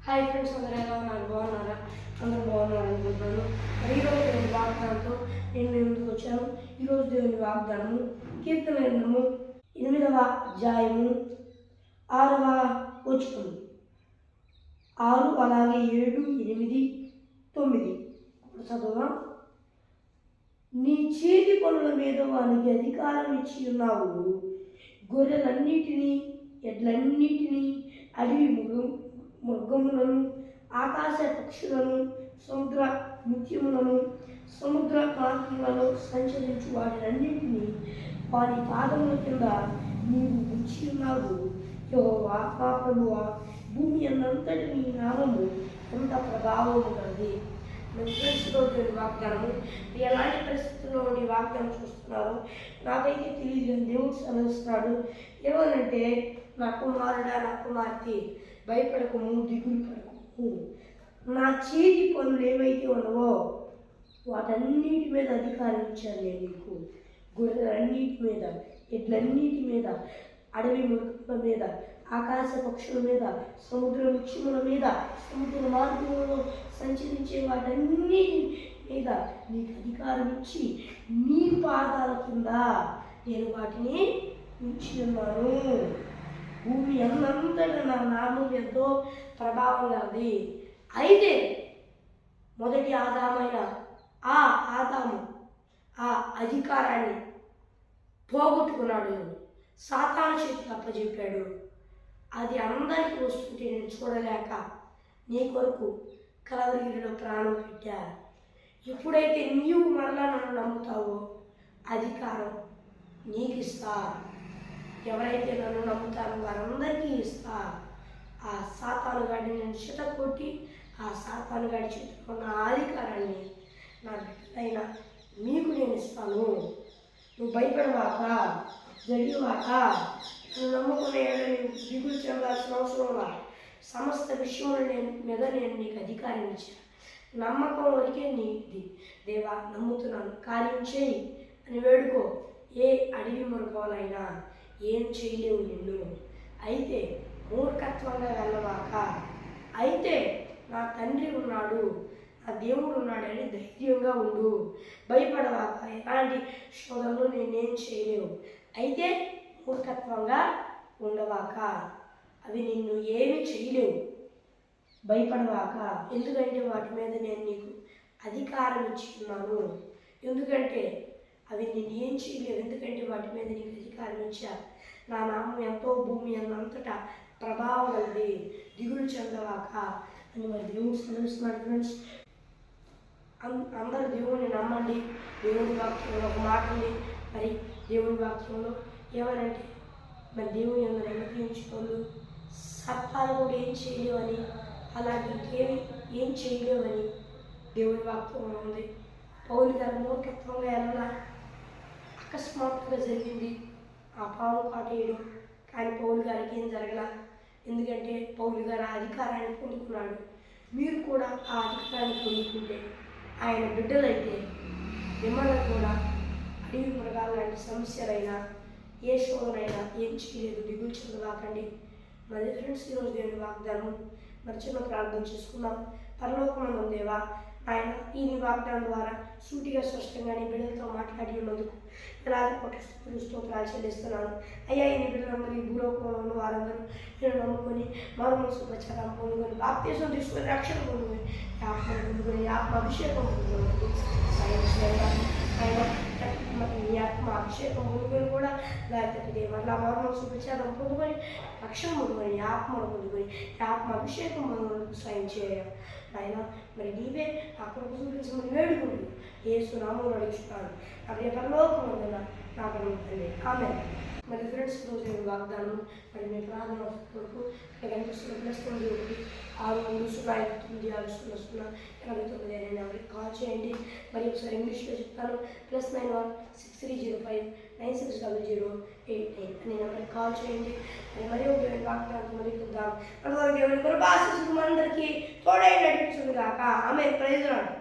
Hi friends, అందరూ ఎలా ఉన్నారు? బాగున్నారా? అందరూ బాగున్నారు అనుకుంటున్నాను. ఈరోజు దేవుని వాగ్దానంతో నేను మీ ముందుకు వచ్చాను. ఈరోజు దేవుని వాగ్దానము కీర్తన గ్రంథము 8వ అధ్యాయము 6వ వచనం, 6 అలాగే 7, 8, 9 చదువుదాం. నీ చేతి పనుల మీద వానికి అధికారం ఇచ్చి ఉన్నావు. గొర్రెలన్నిటినీ, ఎడ్లన్నిటినీ, అడవి మృగములను, ఆకాశ పక్షులను, సముద్ర ముత్యములను, సముద్ర మార్గములలో సంచరించు వాటినన్నింటినీ వారి పాదముల కింద నీవు ఉంచి ఉన్నావు. యెహోవా మా ప్రభువా, భూమి అన్నంతటి నీ నామము ఎంత ప్రభావము కలది. వాగ్దానము ఎలాంటి పరిస్థితుల్లో ఉండి వాగ్దానం చూస్తున్నారు నాకైతే తెలియదు. దేవుడు సెలవిస్తున్నాడు ఏమనంటే, నా కుమారుడా, నా కుమార్తె, భయపడకము, దిగులు పడకము. నా చేతి పనులు ఏవైతే ఉన్నవో వాటన్నిటి మీద అధికారం ఇచ్చాను నేను నీకు. గొర్రెలన్నిటి మీద, ఎడ్లన్నిటి మీద, అడవి మృగముల మీద, ఆకాశ పక్షుల మీద, సముద్ర వృక్షముల మీద, సముద్ర మార్గంలో సంచరించే వాటన్నిటి మీద నీకు అధికారం ఇచ్చి నీ పాదాల కింద నేను వాటిని ఉంచి ఉన్నాను. భూమి అన్నంతటా నా నామం ఎంతో ప్రభావం కలది. అయితే మొదటి ఆదామైన ఆ ఆదాము ఆ అధికారాన్ని పోగొట్టుకున్నాడు, సాతాను చేతికి అప్పచెప్పాడు. అది అందరికీ వస్తుంటే నేను చూడలేక నీ కొరకు కలవరిగిరిలో ప్రాణం పెట్టా. ఎప్పుడైతే నీవు మరలా నన్ను నమ్ముతావో అధికారం నీకు ఇస్తా. ఎవరైతే నన్ను నమ్ముతారో వారందరికీ ఇస్తా. ఆ సాతాను గాడిని నేను చితకొట్టి ఆ సాతాను గాడి చేతిలో ఉన్న అధికారాన్ని నా బిడ్డలైన మీకు నేను ఇస్తాను. నువ్వు భయపడవాక, జరిగివాక, నువ్వు నమ్ముకునే దిగులు చెందాల్సిన అవసరంలా. సమస్త విషయంలో నేను నీకు అధికారం ఇచ్చాను. నమ్మకం వరకే నీది. దేవా, నమ్ముతున్నాను, కార్యం చేయి అని వేడుకో. ఏ అడవి మృగాలైనా ఏం చేయలేవు నిన్ను. అయితే మూర్ఖత్వంగా వెళ్ళవాక, అయితే నా తండ్రి ఉన్నాడు, నా దేవుడు ఉన్నాడని ధైర్యంగా ఉండు. భయపడవాక, ఎలాంటి శోధనలు నేనేం చేయలేవు. అయితే మూర్ఖత్వంగా ఉండవాక, అవి నిన్ను ఏమీ చేయలేవు. భయపడవాక, ఎందుకంటే వాటి మీద నేను నీకు అధికారం ఇచ్చి ఉన్నాను. ఎందుకంటే అవి నిన్ను ఏం చేయలేవు, ఎందుకంటే వాటి మీద నీకు అధికారం ఇచ్చా. నా నామం ఎంతో భూమి అన్నంతటా ప్రభావం ఉంది. దిగులు చెందవాక అని మరి దేవుడు సెలవిస్తున్నాడు. ఫ్రెండ్స్, అందరూ దేవుడిని నమ్మండి. దేవుడి వాక్యంలో ఒక మాట ఉంది. మరి దేవుడి వాక్యంలో ఏమనంటే, మరి దేవుని అందరూ నమ్మకించుకోళ్ళు, సర్పాలు కూడా ఏం చేయలేవని, అలాగే ఏం చేయలేవని దేవుడి వాక్యంలో ఉంది. పౌలు గారు మూర్ఖత్వంగా ఎలా అకస్మాత్తుగా జరిగింది ఆ పాము కాటేయడం. కానీ పౌలు గారికి ఏం జరగల. ఎందుకంటే పౌలు గారు ఆ అధికారాన్ని పొందుకున్నాడు. మీరు కూడా ఆ అధికారాన్ని పొందుకుంటే, ఆయన బిడ్డలైతే మిమ్మల్ని కూడా అడవి మృగాల లాంటి సమస్యలైనా ఏ శోధనైనా ఏం చేయలేదు. దిగులు చెందవాకండి. మరి ఫ్రెండ్స్, ఈరోజు దేవుని వాగ్దానం మరి చిన్న ప్రార్థన చేసుకున్నాం. పరలోకమందున్న దేవా, ఆయన ఈ నీ వాగ్దానం ద్వారా సూటిగా స్పష్టంగా నీ బిడ్డలతో మాట్లాడి ఉన్నందుకు వేలాది కోట్ల స్తోత్రాలు చెల్లిస్తున్నాను. అయ్యా, ఈ నీ బిడ్డలందరూ ఈ భూలోకంలో ఉన్న వారందరూ నేను నమ్ముకొని మారుమనసు ప్రచారం పొందుకొని, బాప్తిసం తీసుకొని, రక్షణ పొందుకొని, ఆత్మ పొందుకొని, ఆత్మ అభిషేకం పొందుకొని, ఆయన నీ ఆత్మ అభిషేకం పొందుకొని కూడా లేకపోతే మళ్ళీ మారుమనసు ప్రచారం పొందుకొని, రక్షణ పొందుకొని, ఆత్మను పొందుకొని, ఆత్మ అభిషేకం పొందుకొని సాయం చేయ. ఆయన మరి నీవే ఆ కొరకు చూపించమని వేడుకుంటూ యేసు నామములో అడుగుతున్నాను. అదే పరలోకం ఉందన్న నా పని ఆమె. మరి ఫ్రెండ్స్, రోజు వాగ్దానం మరి మీ ప్రార్థన కొరకు కనిపిస్తున్న +9 63009 కాల్ చేయండి. మరి ఒకసారి ఇంగ్లీష్లో చెప్తాను. +91 6305 960088 అనే నెంబర్కి కాల్ చేయండి. మరి ఒక వాగ్దానం మరి చూద్దాం. అంతవరకు ఎవరి భాష అందరికీ తోడై నడిపించుగాక. ఆమె ప్రైజ్ రాడు.